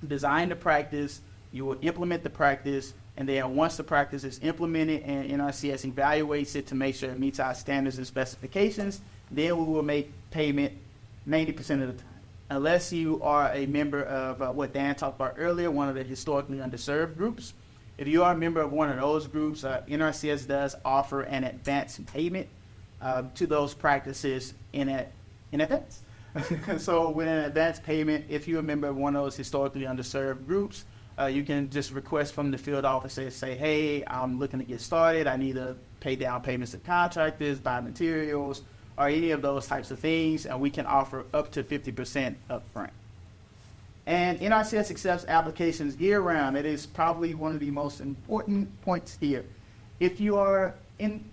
design the practice, you will implement the practice, and then once the practice is implemented and NRCS evaluates it to make sure it meets our standards and specifications, then we will make payment 90% of the time. Unless you are a member of what Dan talked about earlier, one of the historically underserved groups. If you are a member of one of those groups, NRCS does offer an advance payment to those practices in advance. So with an advance payment, if you're a member of one of those historically underserved groups, you can just request from the field office and say, hey, I'm looking to get started. I need a pay down payments to contractors, buy materials, or any of those types of things, and we can offer up to 50% upfront. And NRCS accepts applications year-round. It is probably one of the most important points here. If you are in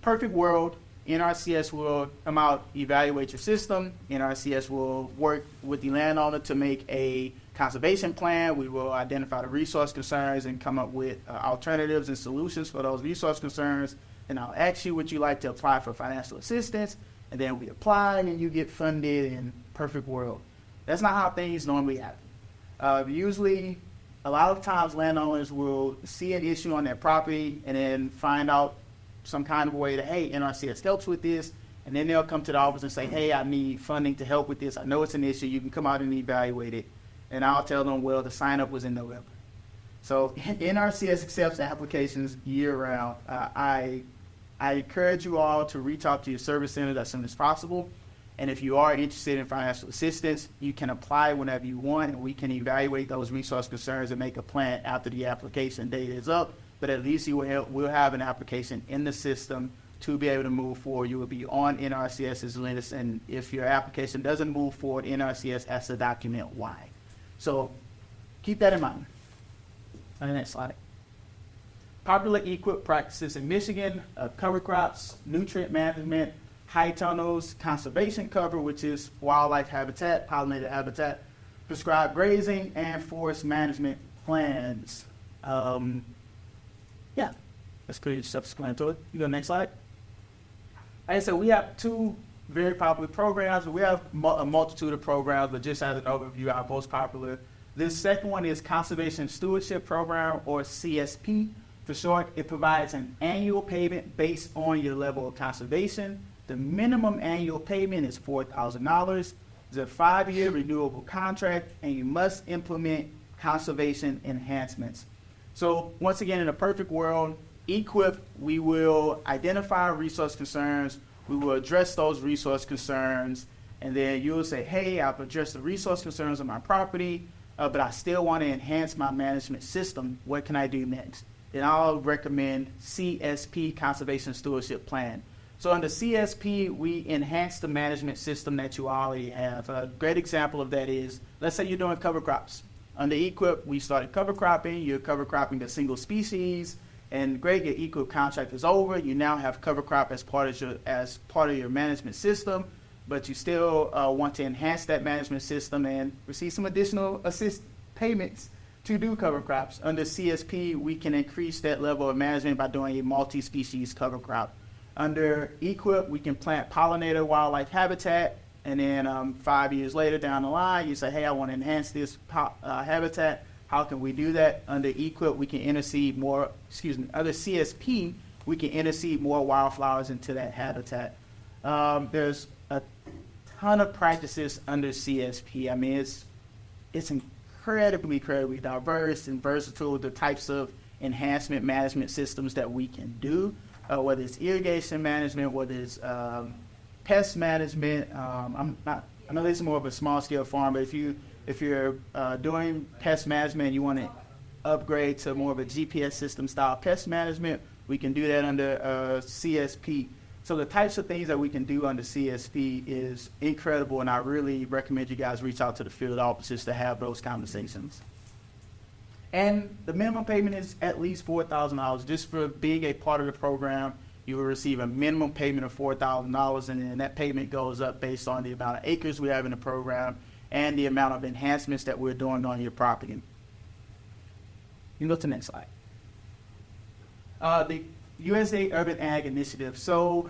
perfect world, NRCS will come out, evaluate your system. NRCS will work with the landowner to make a conservation plan. We will identify the resource concerns and come up with alternatives and solutions for those resource concerns. And I'll ask you, would you like to apply for financial assistance? And then we apply and you get funded in perfect world. That's not how things normally happen. Usually, a lot of times landowners will see an issue on their property and then find out some kind of way that, hey, NRCS helps with this, and then they'll come to the office and say, hey, I need funding to help with this. I know it's an issue. You can come out and evaluate it. And I'll tell them, well, the sign-up was in November. So NRCS accepts applications year-round. I encourage you all to reach out to your service center as soon as possible. And if you are interested in financial assistance, you can apply whenever you want, and we can evaluate those resource concerns and make a plan after the application date is up. But at least you will have an application in the system to be able to move forward. You will be on NRCS's list, and if your application doesn't move forward, NRCS has to document why. So keep that in mind. On the next slide. Popular EQIP practices in Michigan: cover crops, nutrient management, high tunnels, conservation cover, which is wildlife habitat, pollinated habitat, prescribed grazing, and forest management plans. Yeah, that's pretty self-explanatory. You go next slide. Like I said, we have two very popular programs. We have a multitude of programs, but just as an overview, our most popular. This second one is Conservation Stewardship Program, or CSP for short. It provides an annual payment based on your level of conservation. The minimum annual payment is $4,000. It's a 5-year renewable contract, and you must implement conservation enhancements. So once again, in a perfect world, EQIP, we will identify resource concerns, we will address those resource concerns, and then you'll say, hey, I've addressed the resource concerns on my property, but I still want to enhance my management system. What can I do next? Then I'll recommend CSP, Conservation Stewardship Plan. So under CSP, we enhance the management system that you already have. A great example of that is, let's say you're doing cover crops. Under EQIP, we started cover cropping. You're cover cropping the single species, and great, your EQIP contract is over. You now have cover crop as part of your management system, but you still want to enhance that management system and receive some additional assist payments to do cover crops. Under CSP, we can increase that level of management by doing a multi-species cover crop. Under EQIP, we can plant pollinator wildlife habitat. And then 5 years later down the line, you say, hey, I want to enhance this habitat. How can we do that? Under EQIP, we can interseed more, under CSP, we can interseed more wildflowers into that habitat. There's a ton of practices under CSP. I mean, it's incredibly diverse and versatile, the types of enhancement management systems that we can do, whether it's irrigation management, whether it's pest management. I know this is more of a small scale farm, but if you're doing pest management and you want to upgrade to more of a GPS system style pest management, we can do that under CSP. So the types of things that we can do under CSP is incredible, and I really recommend you guys reach out to the field offices to have those conversations. And the minimum payment is at least $4,000. Just for being a part of the program, you will receive a minimum payment of $4,000, and then that payment goes up based on the amount of acres we have in the program and the amount of enhancements that we're doing on your property. You can go to the next slide. The USDA Urban Ag Initiative. So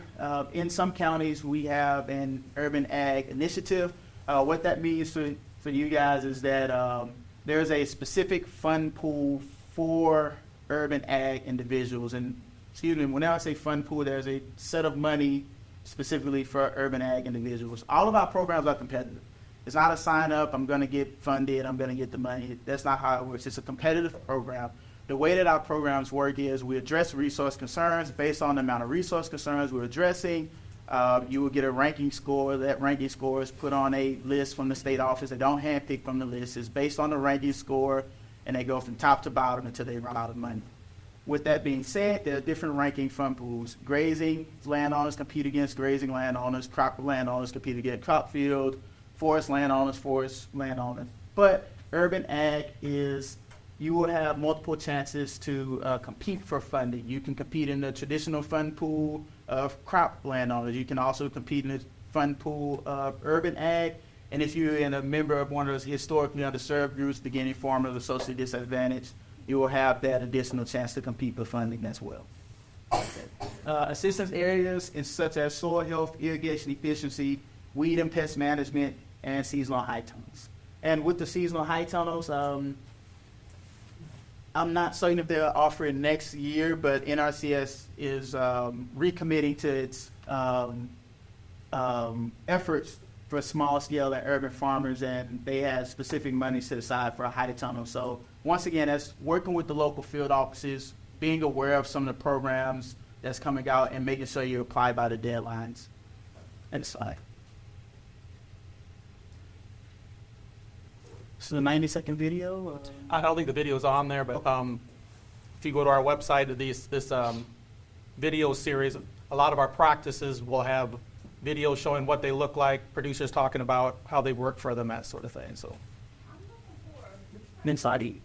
in some counties, we have an Urban Ag Initiative. What that means for you guys is that there's a specific fund pool for urban ag individuals. And whenever I say fund pool, there's a set of money specifically for urban ag individuals. All of our programs are competitive. It's not a sign up, I'm going to get funded, I'm going to get the money. That's not how it works. It's a competitive program. The way that our programs work is we address resource concerns based on the amount of resource concerns we're addressing. You will get a ranking score. That ranking score is put on a list from the state office. They don't handpick from the list. It's based on the ranking score, and they go from top to bottom until they run out of money. With that being said, there are different ranking fund pools. Grazing landowners compete against grazing landowners, crop landowners compete against crop field, forest landowners. But urban ag is, you will have multiple chances to compete for funding. You can compete in the traditional fund pool of crop landowners. You can also compete in the fund pool of urban ag. And if you're a member of one of those historically underserved groups, beginning farmers or socially disadvantaged, you will have that additional chance to compete for funding as well. Assistance areas in such as soil health, irrigation efficiency, weed and pest management, and seasonal high tunnels. And with the seasonal high tunnels, I'm not certain if they're offering next year, but NRCS is recommitting to its efforts for small scale and urban farmers, and they have specific money set aside for a high tunnel. So once again, that's working with the local field offices, being aware of some of the programs that's coming out, and making sure you apply by the deadlines. Next slide. So the 90-second video. I don't think the video's on there, but if you go to our website, this video series, a lot of our practices will have videos showing what they look like, producers talking about how they work for them, that sort of thing. So, Next slide.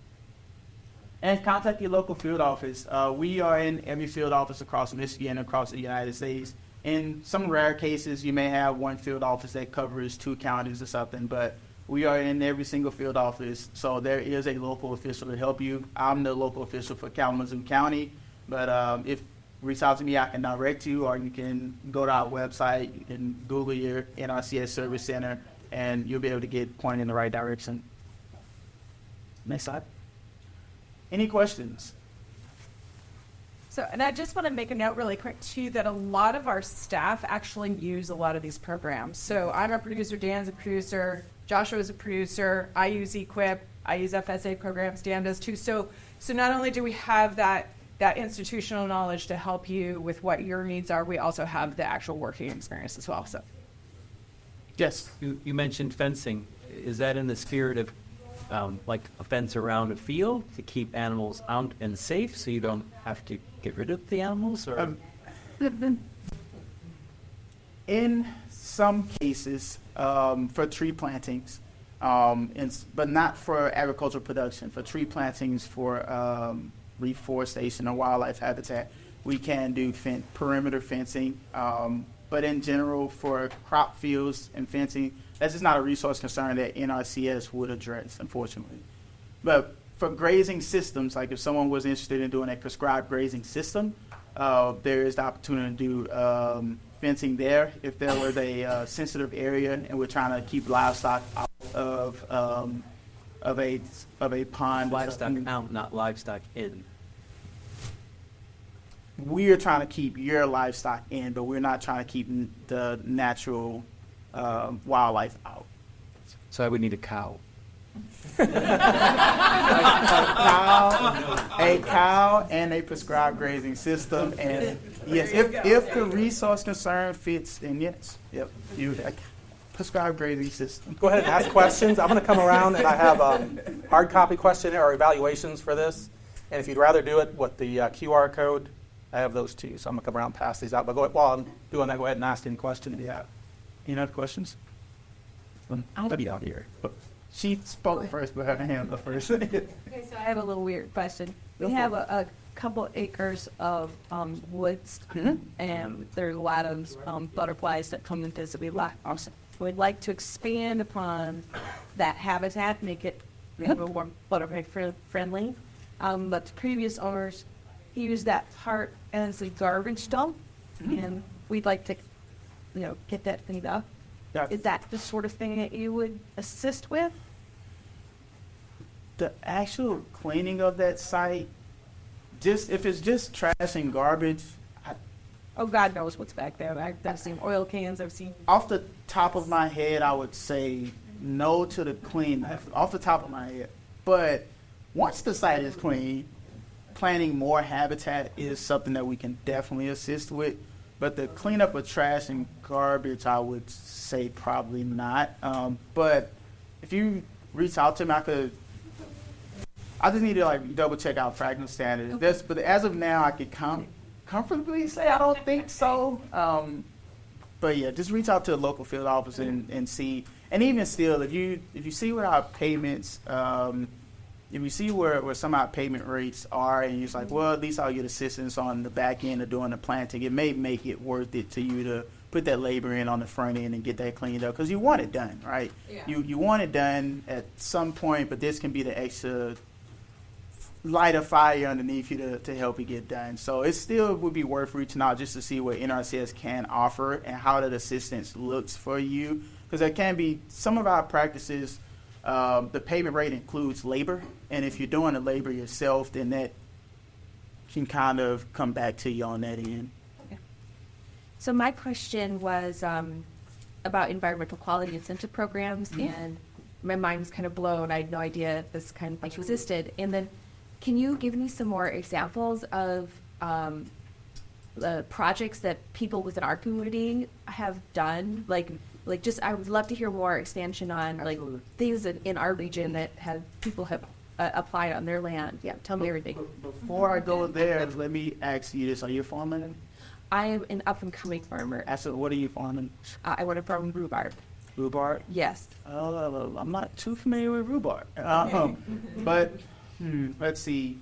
And contact your local field office. We are in every field office across Michigan, across the United States. In some rare cases, you may have one field office that covers 2 counties or something, but we are in every single field office, so there is a local official to help you. I'm the local official for Kalamazoo County, but if reach out to me, I can direct you, or you can go to our website, you can Google your NRCS Service Center, and you'll be able to get pointed in the right direction. Next slide. Any questions? So, and I just want to make a note really quick too, that a lot of our staff actually use a lot of these programs. So I'm a producer, Dan's a producer, Joshua is a producer, I use Equip, I use FSA programs, Dan does too. So not only do we have that institutional knowledge to help you with what your needs are, we also have the actual working experience as well. So, Yes. You mentioned fencing. Is that in the spirit of like a fence around a field to keep animals out and safe so you don't have to get rid of the animals? Or In some cases, for tree plantings, but not for agricultural production, for tree plantings for reforestation or wildlife habitat, we can do perimeter fencing. But in general, for crop fields and fencing, that's just not a resource concern that NRCS would address, unfortunately. But for grazing systems, like if someone was interested in doing a prescribed grazing system, there is the opportunity to do fencing there. If there was a sensitive area and we're trying to keep livestock out of a pond. livestock out, not livestock in. We're trying to keep your livestock in, but we're not trying to keep the natural wildlife out. So I would need a cow. A cow and a prescribed grazing system, and yes, if the resource concern fits, then yes, yep, you would prescribed grazing system. go ahead and ask questions. I'm going to come around, and I have hard copy questionnaire or evaluations for this. And if you'd rather do it with the QR code, I have those too. So I'm going to come around and pass these out. But while I'm doing that, go ahead and ask any questions you have. Any other questions? I'll be out here. She spoke first, but her hand up first. Okay, so I have a little weird question. We have a couple acres of woods, and there's a lot of butterflies that come and visit. We'd like to expand upon that habitat, make it a little more butterfly friendly. But the previous owners used that part as a garbage dump, and we'd like to, get that cleaned up. Yeah. Is that the sort of thing that you would assist with? The actual cleaning of that site, just if it's just trash and garbage, Oh, God knows what's back there. I've seen oil cans. I've seen. off the top of my head, I would say no to the clean, off the top of my head. But once the site is clean, planting more habitat is something that we can definitely assist with. But the cleanup of trash and garbage, I would say probably not. But if you reach out to me, I just need to like double check our practical standards. But as of now, I can comfortably say I don't think so. But yeah, just reach out to a local field office and see. And even still, if you see what our payments, if you see where some of our payment rates are, and you're like, well, at least I'll get assistance on the back end of doing the planting, it may make it worth it to you to put that labor in on the front end and get that cleaned up, because you want it done, right? Yeah. You want it done at some point, but this can be the extra light a fire underneath you to help it get done. So it still would be worth reaching out just to see what NRCS can offer and how that assistance looks for you. Because there can be some of our practices, the payment rate includes labor. And if you're doing the labor yourself, then that can kind of come back to you on that end. So my question was about environmental quality incentive programs, and my mind was kind of blown. I had no idea this kind of thing existed. And then can you give me some more examples of the projects that people within our community have done? Like just, I would love to hear more expansion on like things in our region that people have applied on their land. Yeah, tell me everything. Before I go there, let me ask you this. Are you a farmer? I am an up-and-coming farmer. So what are you farming? I want to farm rhubarb. Rhubarb? Yes. I'm not too familiar with rhubarb. But let's see.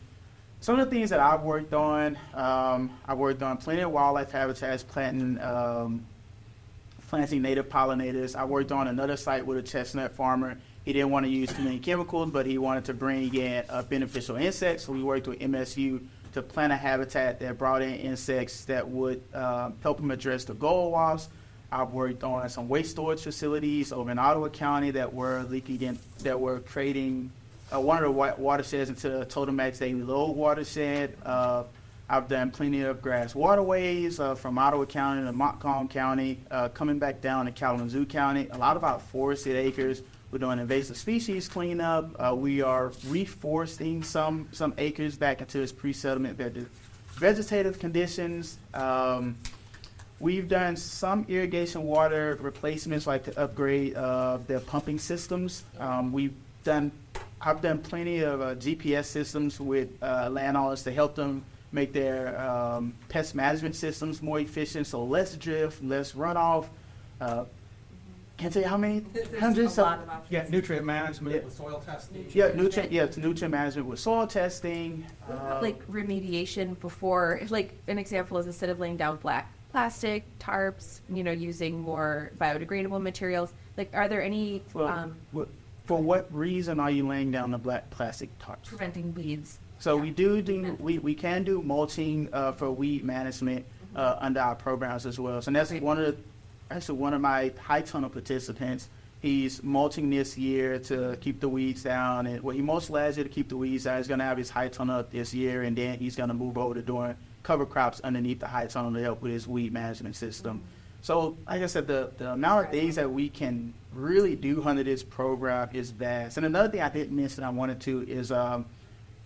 Some of the things that I've worked on plenty of wildlife habitats, planting native pollinators. I worked on another site with a chestnut farmer. He didn't want to use too many chemicals, but he wanted to bring in beneficial insects. So we worked with MSU to plant a habitat that brought in insects that would help him address the gold wasp. I've worked on some waste storage facilities over in Ottawa County that were creating one of the watersheds into a total max daily load watershed. I've done plenty of grass waterways from Ottawa County to Montcalm County, coming back down to Kalamazoo County. A lot of our forested acres. We're doing invasive species cleanup. We are reforesting some acres back into its pre-settlement vegetative conditions. We've done some irrigation water replacements, like to upgrade their pumping systems. I've done plenty of GPS systems with landowners to help them make their pest management systems more efficient, so less drift, less runoff. Can't tell you how many hundreds of. Yeah, nutrient management with soil testing. It's nutrient management with soil testing. Like remediation before, like an example is instead of laying down black plastic tarps, using more biodegradable materials. Like, are there any For what reason are you laying down the black plastic tarps? preventing weeds? So we we can do mulching for weed management under our programs as well. So that's one of my high tunnel participants. He's mulching this year to keep the weeds down, and he mulched last year to keep the weeds down. He's going to have his high tunnel up this year, and then he's going to move over to doing cover crops underneath the high tunnel to help with his weed management system. So, like I said, the amount of things that we can really do under this program is vast. And another thing I didn't mention I wanted to is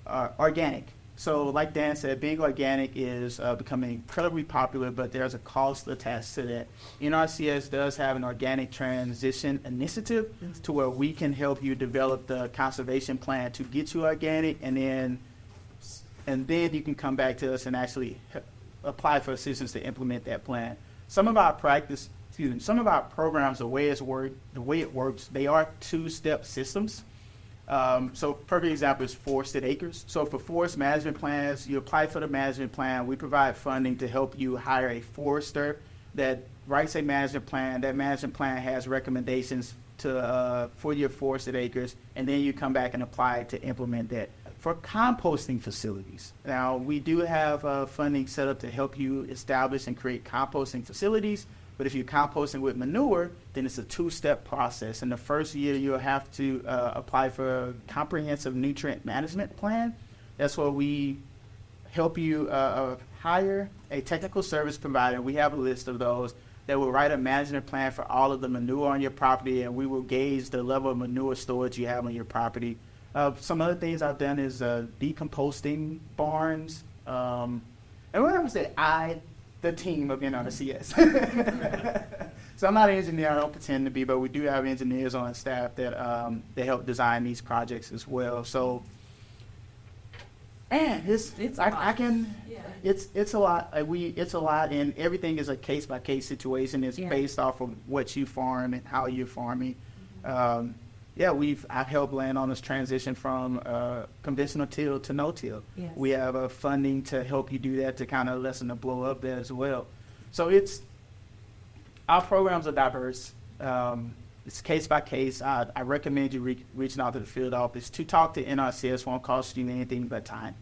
organic. So, like Dan said, being organic is becoming incredibly popular, but there's a cost attached to that. NRCS does have an organic transition initiative to where we can help you develop the conservation plan to get you organic, and then you can come back to us and actually apply for assistance to implement that plan. Some of our programs, the way it works, they are two-step systems. So perfect example is forested acres. So for forest management plans, you apply for the management plan. We provide funding to help you hire a forester that writes a management plan. That management plan has recommendations for your forested acres, and then you come back and apply to implement that. For composting facilities, now we do have funding set up to help you establish and create composting facilities. But if you're composting with manure, then it's a two-step process. In the first year, you'll have to apply for a comprehensive nutrient management plan. That's where we help you hire a technical service provider. We have a list of those that will write a management plan for all of the manure on your property, and we will gauge the level of manure storage you have on your property. Some other things I've done is decomposting barns. And what I would say, the team of NRCS. So I'm not an engineer, I don't pretend to be, but we do have engineers on staff that help design these projects as well. So And it's a lot. It's a lot, and everything is a case by case situation. It's based off of what you farm and how you're farming. I've helped landowners transition from conventional till to no-till. Yes. We have funding to help you do that, to kind of lessen the blow up there as well. So our programs are diverse. It's case by case. I recommend you reaching out to the field office. To talk to NRCS won't cost you anything but time.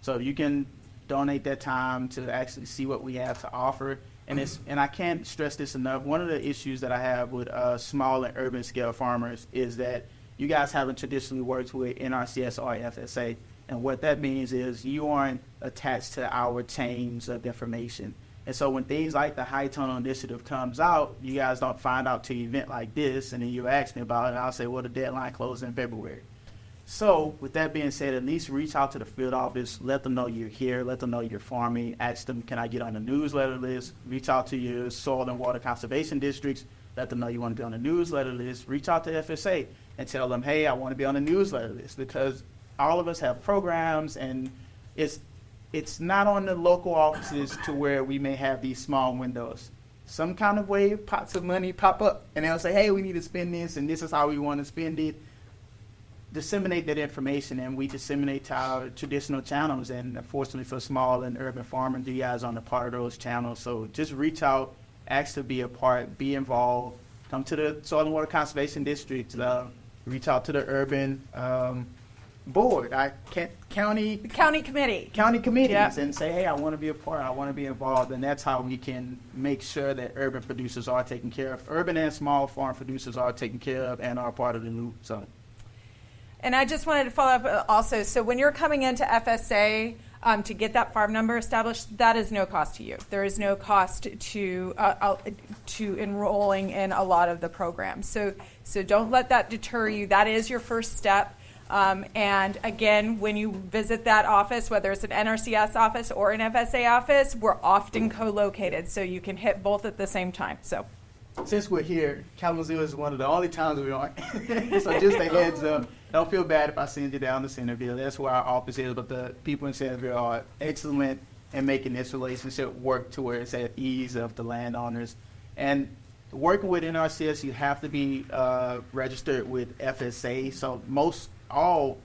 So if you can donate that time to actually see what we have to offer. And I can't stress this enough. One of the issues that I have with small and urban scale farmers is that you guys haven't traditionally worked with NRCS or FSA. And what that means is you aren't attached to our chains of information. And so when things like the High Tunnel Initiative comes out, you guys don't find out till an event like this, and then you ask me about it, and I'll say, well, the deadline closes in February. So with that being said, at least reach out to the field office, let them know you're here, let them know you're farming, ask them, can I get on the newsletter list? Reach out to your soil and water conservation districts, let them know you want to be on the newsletter list. Reach out to FSA and tell them, hey, I want to be on the newsletter list, because all of us have programs, and it's not on the local offices to where we may have these small windows. Some kind of way pots of money pop up, and they'll say, hey, we need to spend this, and this is how we want to spend it. Disseminate that information, and we disseminate to our traditional channels. And unfortunately for small and urban farmers, you guys are on the part of those channels. So just reach out, ask to be a part, be involved. Come to the Soil and Water Conservation District. Reach out to the urban board, county committee. County committees, Yep. and say, hey, I want to be a part, I want to be involved, and that's how we can make sure that urban producers are taken care of. Urban and small farm producers are taken care of and are part of the loop. So. And I just wanted to follow up also. So when you're coming into FSA to get that farm number established, that is no cost to you. There is no cost to enrolling in a lot of the programs. So don't let that deter you. That is your first step. And again, when you visit that office, whether it's an NRCS office or an FSA office, we're often co-located, so you can hit both at the same time. So. Since we're here, Kalamazoo is one of the only towns we aren't. So just a heads up. Don't feel bad if I send you down to Centerville. That's where our office is, but the people in Centerville are excellent in making this relationship work to where it's at ease of the landowners. And working with NRCS, you have to be registered with FSA. So all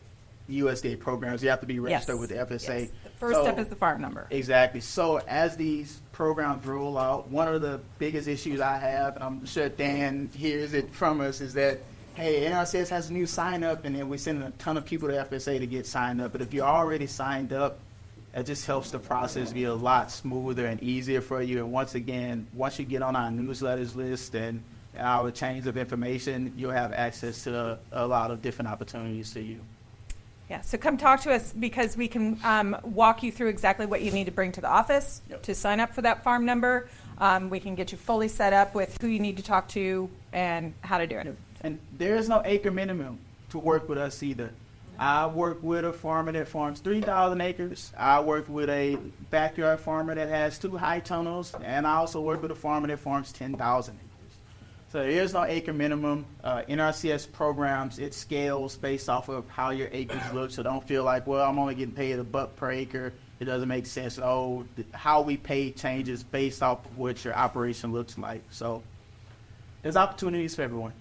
USDA programs, you have to be registered with the FSA. Yes. The first step is the farm number. Exactly. So as these programs roll out, one of the biggest issues I have, and I'm sure Dan hears it from us, is that, hey, NRCS has a new sign up, and then we're sending a ton of people to FSA to get signed up. But if you're already signed up, it just helps the process be a lot smoother and easier for you. And once you get on our newsletters list and our chains of information, you'll have access to a lot of different opportunities to you. Yeah, so come talk to us, because we can walk you through exactly what you need to bring to the office to sign up for that farm number. We can get you fully set up with who you need to talk to and how to do it. And there is no acre minimum to work with us either. I work with a farmer that farms 3,000 acres. I work with a backyard farmer that has 2 high tunnels, and I also work with a farmer that farms 10,000 acres. So there is no acre minimum. NRCS programs, it scales based off of how your acres look. So don't feel like, well, I'm only getting paid $1 per acre. It doesn't make sense. How we pay changes based off of what your operation looks like. So there's opportunities for everyone.